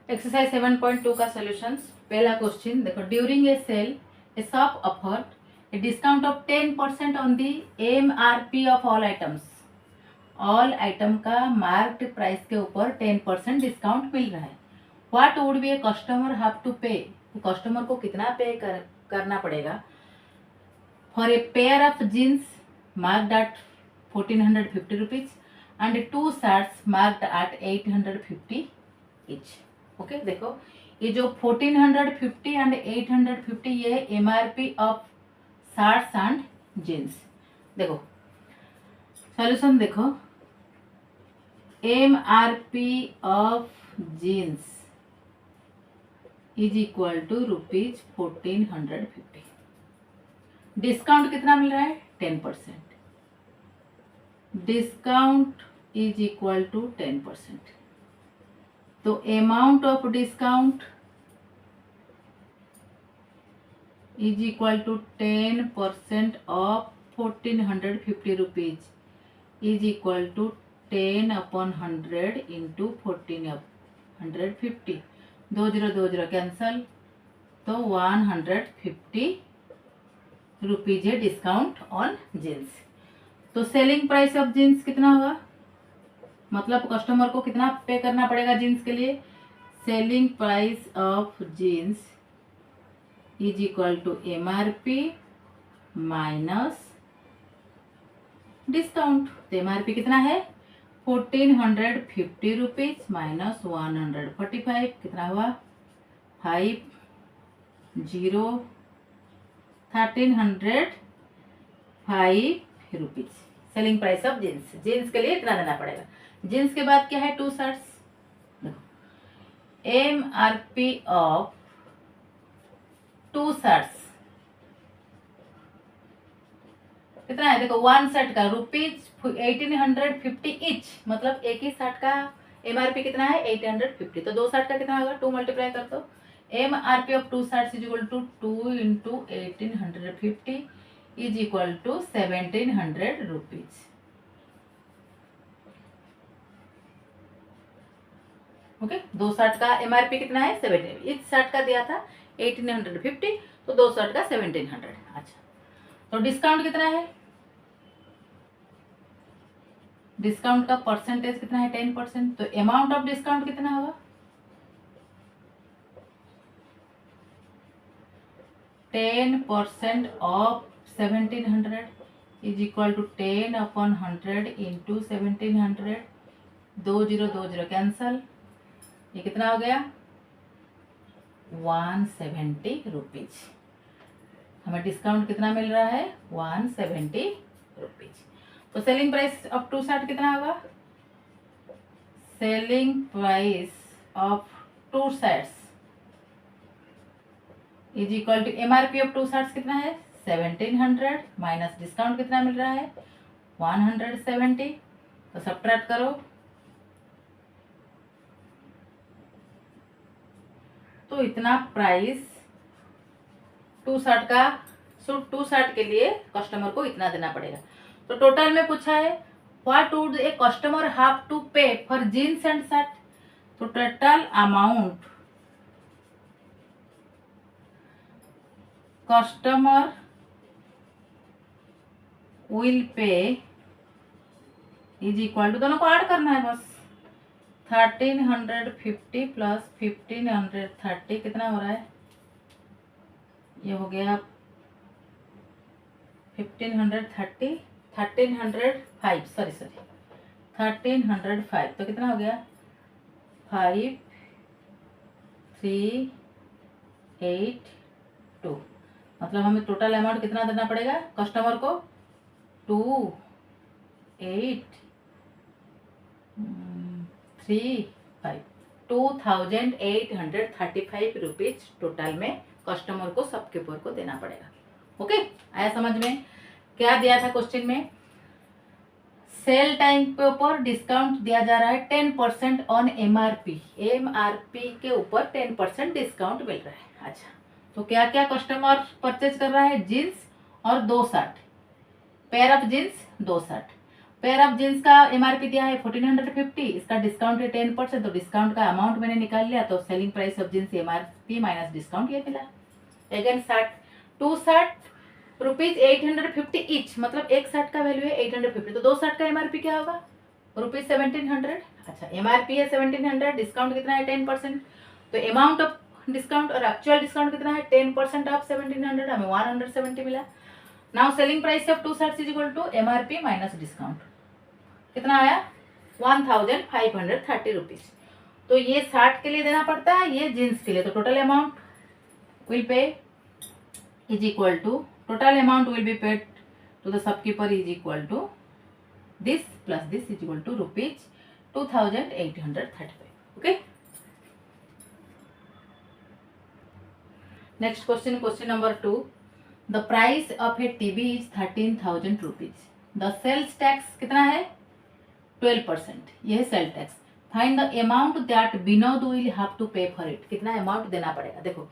Exercise 7.2 का solution. पहला question देखो, during a sale a shop offer a discount of 10% on the MRP of all items. All item का marked price के ऊपर 10% discount मिल रहा है। What would be a customer have to pay, customer को कितना पे करना पड़ेगा for a pair of jeans marked at 1450 rupees and 2 shirts marked at 850 each. Okay देखो, ये जो 1450 एंड 850 ये MRP of shirts and jeans. देखो सॉल्यूशन देखो, MRP of jeans is equal to ₹1450। Discount कितना मिल रहा है? 10%। Discount is equal to 10%। तो amount of discount is equal to 10% of 1450 rupees is equal to 10/100 into 1450। 20 cancel, तो 150 rupees है discount on jeans. तो सेलिंग प्राइस ऑफ जीन्स कितना होगा, मतलब कस्टमर को कितना पे करना पड़ेगा जीन्स के लिए? Selling price of jeans is equal to MRP minus discount. तो MRP कितना है? 1450 रुपीज माइनस 145 कितना हुआ? 1305 rupees selling price of jeans. Jeans के लिए इतना देना पड़ेगा। जीन्स के बाद क्या है? 2 शर्ट्स। MRP ऑफ 2 शर्ट्स कितना है? देखो 1 शर्ट का ₹1850 इच, मतलब एक ही शर्ट का MRP कितना है? 850। तो 2 शर्ट का कितना होगा? 2 मल्टीप्लाई कर दो। MRP of 2 shirts is equal to 2 into 1850 is equal to 1700 rupees. Okay, 2 shirt का MRP कितना है? 17। इस शर्ट का दिया था 1850, तो 2 शर्ट का 1700। अच्छा, तो डिस्काउंट कितना है? डिस्काउंट का परसेंटेज कितना है? 10%। तो अमाउंट ऑफ डिस्काउंट कितना होगा? 10% of 1700 is equal to 10/100 into 1700। 20 cancel, ये कितना हो गया? 170 रुपीज। हमें डिस्काउंट कितना मिल रहा है? 170 रुपीज। तो सेलिंग प्राइस ऑफ 2 शर्ट कितना होगा? Selling price of 2 shirts is equal to MRP of 2 shirts कितना है? 1700 माइनस डिस्काउंट कितना मिल रहा है? 170। तो सब्ट्रैक्ट करो, तो इतना प्राइस 2 शर्ट का, 2 शर्ट के लिए कस्टमर को इतना देना पड़ेगा। तो टोटल में पूछा है what would a customer have to pay for jeans and shirt. तो total amount customer will pay is equal to, दोनों को ऐड करना है बस, 1350 प्लस 1530 कितना हो रहा है? ये हो गया 1305, सॉरी 1305। तो कितना हो गया? 5382। मतलब हमें टोटल अमाउंट कितना देना पड़ेगा कस्टमर को? 2835 रुपीज टोटल में कस्टमर को, सबके ऊपर को देना पड़ेगा। ओके, आया समझ में? क्या दिया था क्वेश्चन में? सेल टाइम के ऊपर डिस्काउंट दिया जा रहा है 10% ऑन MRP। MRP के ऊपर 10% डिस्काउंट मिल रहा है। अच्छा, तो क्या क्या कस्टमर परचेज कर रहा है? जीन्स और 2 shirt, pair of jeans 2 shirt. Pair of jeans का एमआरपी दिया है 1450, इसका डिस्काउंट है 10%, तो डिस्काउंट का अमाउंट मैंने निकाल लिया, तो selling price of jeans MRP minus discount ये मिला। अगेन रुपीज 850 ईच, मतलब एक शर्ट का वैल्यू है 850, तो 2 शर्ट का एमआरपी क्या होगा रुपीज 1700। अच्छा, एमआरपी है 1700, डिस्काउंट कितना है 10%, तो अमाउंट ऑफ डिस्काउंट और एक्चुअल डिस्काउंट कितना है 10% ऑफ 1700, हमें 170 मिला। Now selling price of 2 shirts is equal to MRP minus discount, कितना आया 1530 रुपीज। तो ये 60 के लिए देना पड़ता है, ये जींस के लिए, तो total amount will pay is equal to, total amount will be paid to the shopkeeper is equal to this plus this is equal to rupees 2835। Okay, next question, question number 2, the price of a TV is 13,000 rupees, the sales tax कितना है 12%, यह है sale tax. Find the amount that Vinod will have to pay for it, कितना अमाउंट देना पड़ेगा। देखो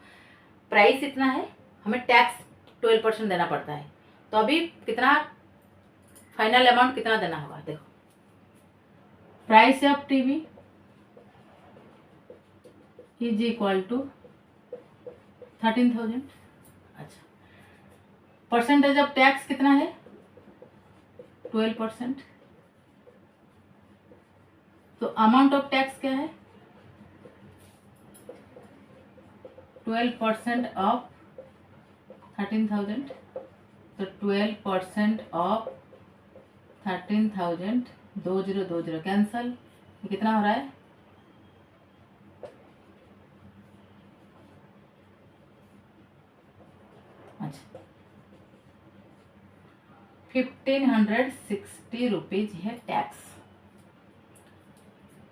price इतना है, हमें टैक्स 12% देना पड़ता है, तो अभी कितना फाइनल अमाउंट कितना देना होगा। देखो price of TV is equal to 13,000। अच्छा, परसेंटेज ऑफ टैक्स कितना है 12%, तो अमाउंट ऑफ टैक्स क्या है 12% ऑफ 13,000, तो 12% ऑफ 13,000, 2020 कैंसल, ये कितना हो रहा है 1560 रुपीज है टैक्स।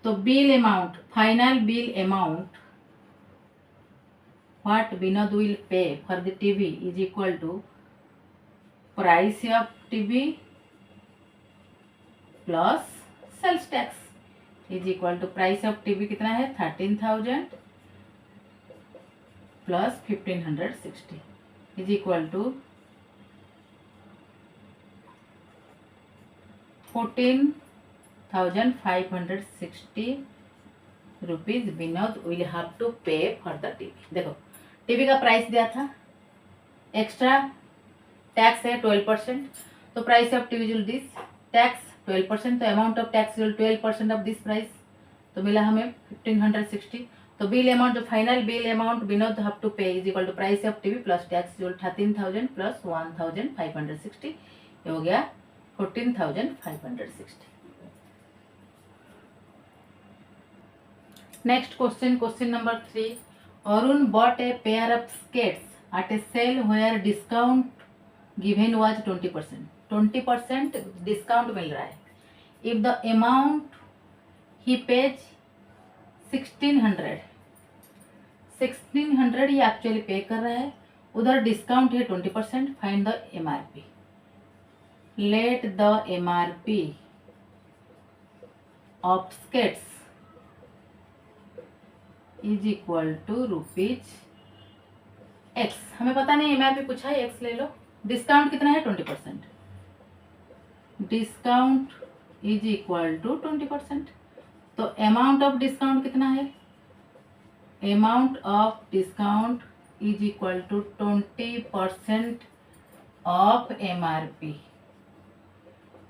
तो bill amount, final bill amount what Vinod will pay for the TV is equal to price of TV plus sales tax is equal to price of TV कितना है 13,000 plus 1560 is equal to 14,560 rupees Vinod will have to pay for the TV. देखो TV का price दिया था, extra tax है 12%, तो price of TV will this tax 12%, तो amount of tax will 12% of this price, तो मिला हमें 1560। तो बिल अमाउंट, जो final bill amount Vinod have to pay is equal to price of TV plus tax will 13,000 plus 1,560, ये हो गया 14,560। Next question, question number 3. Arun bought a pair of skates at a sale where discount given was 20%. 20% discount मिल रहा है. If the amount he pays 1600 ये actually पे कर रहा है, उधर डिस्काउंट है 20%, find the MRP. Let the MRP of skates is equal to rupees X. हमें पता नहीं एमआरपी पूछा है, एक्स ले लो। डिस्काउंट कितना है 20%, डिस्काउंट इज इक्वल टू 20%, तो अमाउंट ऑफ डिस्काउंट कितना है, amount of discount is equal to 20% of MRP,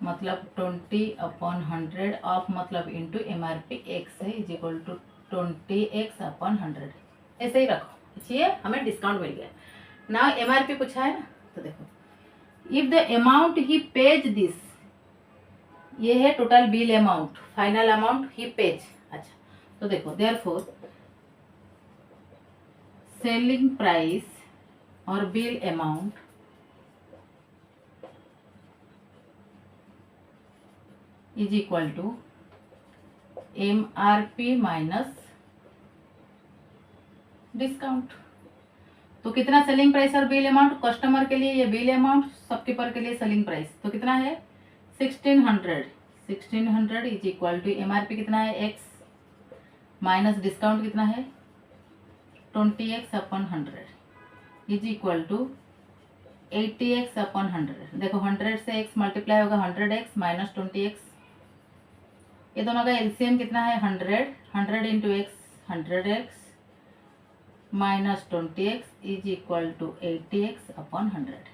मतलब 20/100 ऑफ मतलब इंटू एमआरपी एक्स है इज इक्वल टू 20x/100, ऐसे ही रखो। देखिए हमें डिस्काउंट मिल गया। नाउ एमआरपी पूछा है ना, तो देखो if the amount he pays this, ये है total bill amount, final amount he pays. अच्छा तो देखो देयरफॉर सेलिंग प्राइस और bill amount is equal to MRP minus discount. तो कितना सेलिंग प्राइस और बिल अमाउंट, कस्टमर के लिए ये बिल अमाउंट, शॉपकीपर के लिए सेलिंग प्राइस, तो कितना है 1600 इज इक्वल टू MRP कितना है x माइनस डिस्काउंट कितना है 20x/100 is equal to 80x upon 100। देखो 100 से x मल्टीप्लाई होगा 100x माइनस 20x। ये दोनों का एलसीएम कितना है 100 into X 100x minus 20x is equal to 80x upon 100।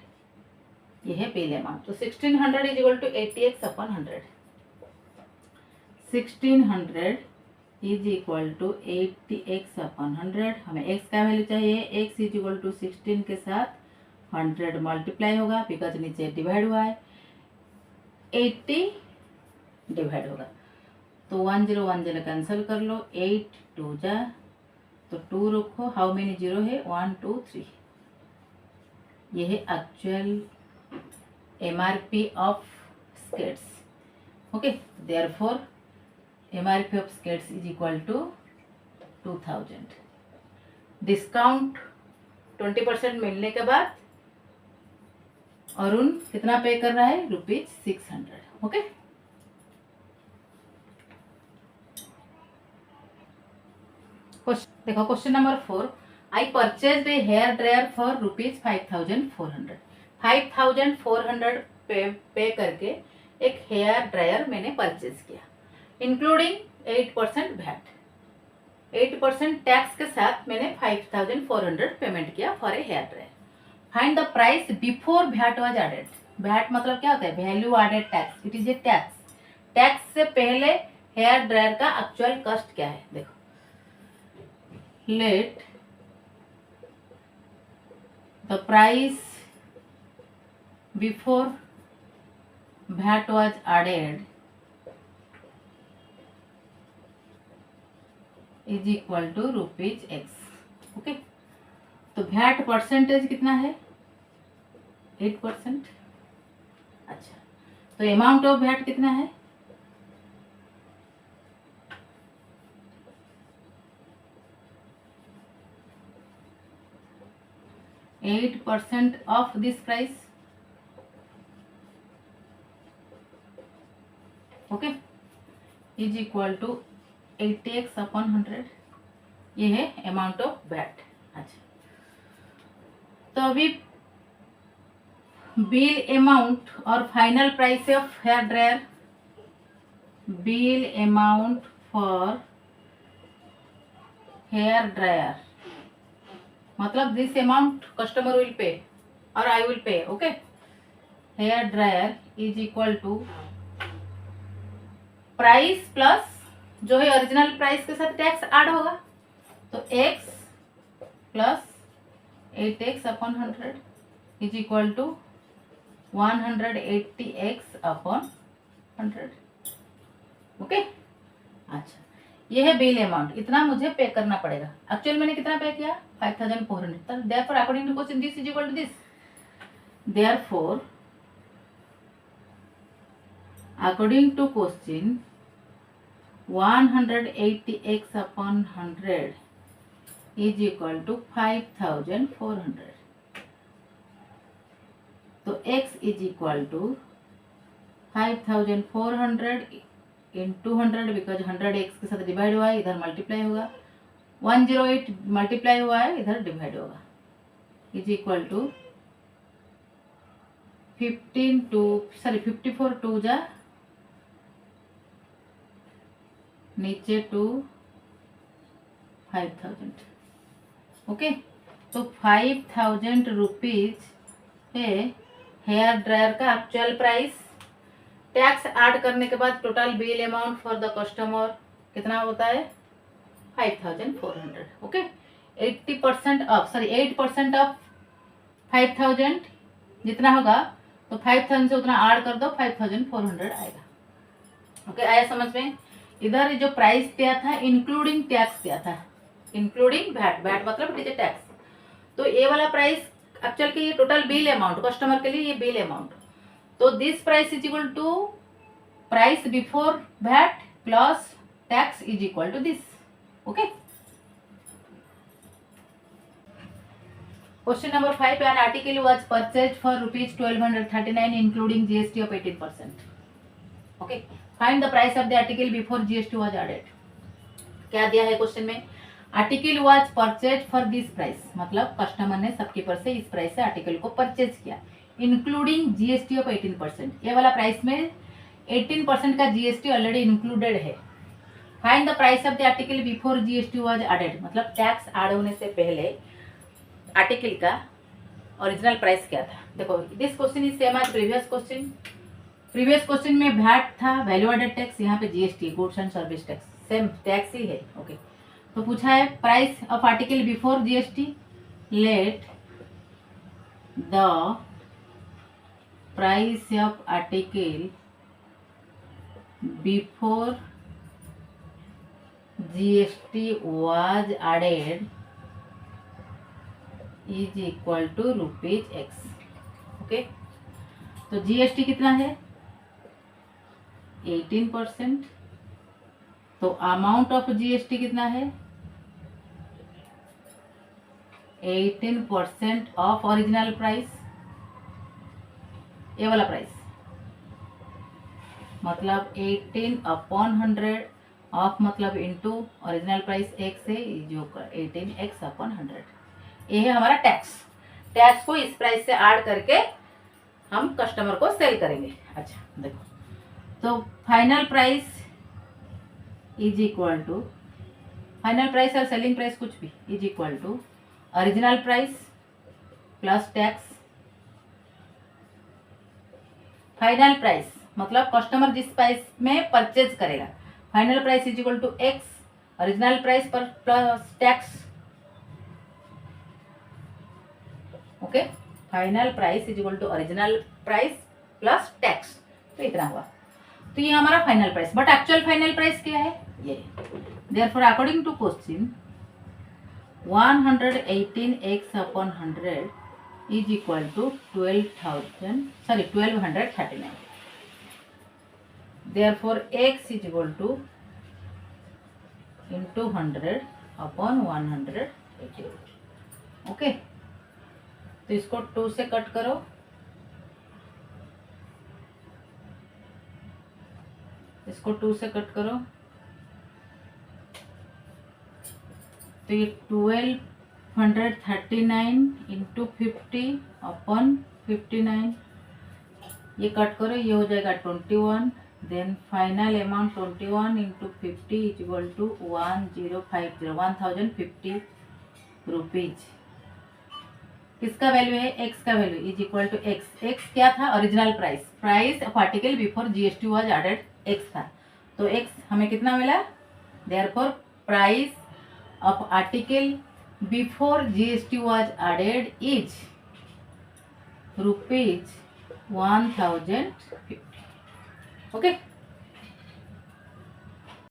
ये है पहले अमाउंट। तो 1600 is equal to 80x upon 100। 1600 is equal to 80x upon 100। हमें x का वैल्यू चाहिए। x इज इक्वल टू 16 के साथ 100 मल्टीप्लाई होगा बिकॉज नीचे डिवाइड हुआ है, 80 डिवाइड होगा। तो 10 कैंसिल कर लो, 8 2 जा तो 2 रखो। हाउ मेनी जीरो है 1 2 3। ये है actual MRP of skates. Okay, therefore MRP of skates is equal to 2000। Discount 20% मिलने के बाद अरुण कितना पे कर रहा है ₹600। ओके, देखो question number 4। I purchase a hair dryer for ₹5400। 5400 pay करके एक हेयर ड्रायर मैंने परचेज किया, इंक्लूडिंग 8% वैट। 8% टैक्स के साथ मैंने 5400 पेमेंट किया for a hair dryer. Find the price before VAT was added. VAT मतलब क्या होता है, value added tax. It is a tax. Tax से पहले हेयर ड्रायर का एक्चुअल कॉस्ट क्या है। देखो, let the price before VAT was added is equal to ₹x। Okay, तो VAT परसेंटेज कितना है 8%। अच्छा, तो अमाउंट ऑफ VAT कितना है 8% of this price। Okay, is equal to 80x upon 100। ये है अमाउंट ऑफ वैट। अच्छा, तो अभी बिल अमाउंट और final price of hair dryer. Bill amount for hair dryer मतलब this amount customer will pay और I will pay. Okay, hair dryer is equal to price plus जो है original price के साथ टैक्स ऐड होगा, तो x plus 8x upon 100 is equal to 180x upon 100। Okay, अच्छा, ये है बिल अमाउंट। इतना मुझे पे करना पड़ेगा। एक्चुअल मैंने कितना पे किया 5400। Therefore according to question this is equal to this. Therefore according to question 180x upon 100 is equal to 5400। तो x is equal to 5400 into 100 because 100x के साथ डिवाइड हुआ है, इधर मल्टीप्लाई होगा। 108 मल्टीप्लाई हुआ है, इधर डिवाइड होगा, इज इक्वल टू 54 2 जा नीचे 2 5000। ओके, तो 5000 रुपीज है हेयर ड्रायर का एक्चुअल प्राइस। टैक्स ऐड करने के बाद total bill amount for the customer कितना होता है 5400। ओके, 8% ऑफ 5000 जितना होगा, तो 5000 से उतना ऐड कर दो, 5400 आएगा। ओके, आया समझ में। इधर जो प्राइस दिया था इंक्लूडिंग टैक्स दिया था, इंक्लूडिंग वैट। वैट मतलब इट इज टैक्स। तो ये वाला प्राइस एक्चुअल के ये टोटल बिल अमाउंट कस्टमर के लिए, ये बिल अमाउंट। तो this price is equal to price before VAT plus tax is equal to this. Okay, question number 5। An article was purchased for ₹1239 including GST of 18%। Okay, find the price of the article before GST was added. क्या दिया है question में, article was purchase for this price, मतलब customer ने shopkeeper से इस price से article को परचेज किया, इंक्लूडिंग जीएसटी ऑफ 18%। ये वाला प्राइस में 18% का जीएसटी ऑलरेडी इंक्लूडेड है। Find the price of the article before GST was added, मतलब टैक्स ऐड होने से पहले आर्टिकल का ओरिजिनल प्राइस क्या था। देखो this question is same as previous question. Previous question में वैट था, वैल्यू एडेड टैक्स, यहाँ पे GST goods and service tax, same tax ही है। ओके तो पूछा है price of article before GST, let the price of article before GST was added is equal to rupees X. Okay तो GST कितना है 18%, तो अमाउंट ऑफ जीएसटी कितना है 18% ऑफ ओरिजिनल प्राइस, ये वाला प्राइस मतलब 18/100 ऑफ मतलब इनटू ओरिजिनल प्राइस x है जो 18x/100, ये है हमारा टैक्स। टैक्स को इस प्राइस से ऐड करके हम कस्टमर को सेल करेंगे। अच्छा देखो तो final price is equal to, final price और सेलिंग प्राइस कुछ भी is equal to original price plus tax. Final price मतलब कस्टमर जिस प्राइस में परचेज करेगा, final price is equal to X, original price पर plus tax. Okay final price is equal to original price plus tax, तो इतना हुआ। तो ये हमारा final price, but actual final price क्या है ये। Therefore according to question 118x/100 is equal to 1239। therefore x is equal to into 100/180। Okay तो इसको 2 से कट करो, इसको 2 से कट करो तो ये 1239 इंटू 50/59, ये कट करो ये हो जाएगा 21, then final amount 21 into 50 is equal to 1050 rupees. किसका वैल्यू है एक्स का value is equal to X. X क्या था original price, price of article before GST was added X था, तो एक्स हमें कितना मिला। Therefore price of article before GST was added is rupees 1050। okay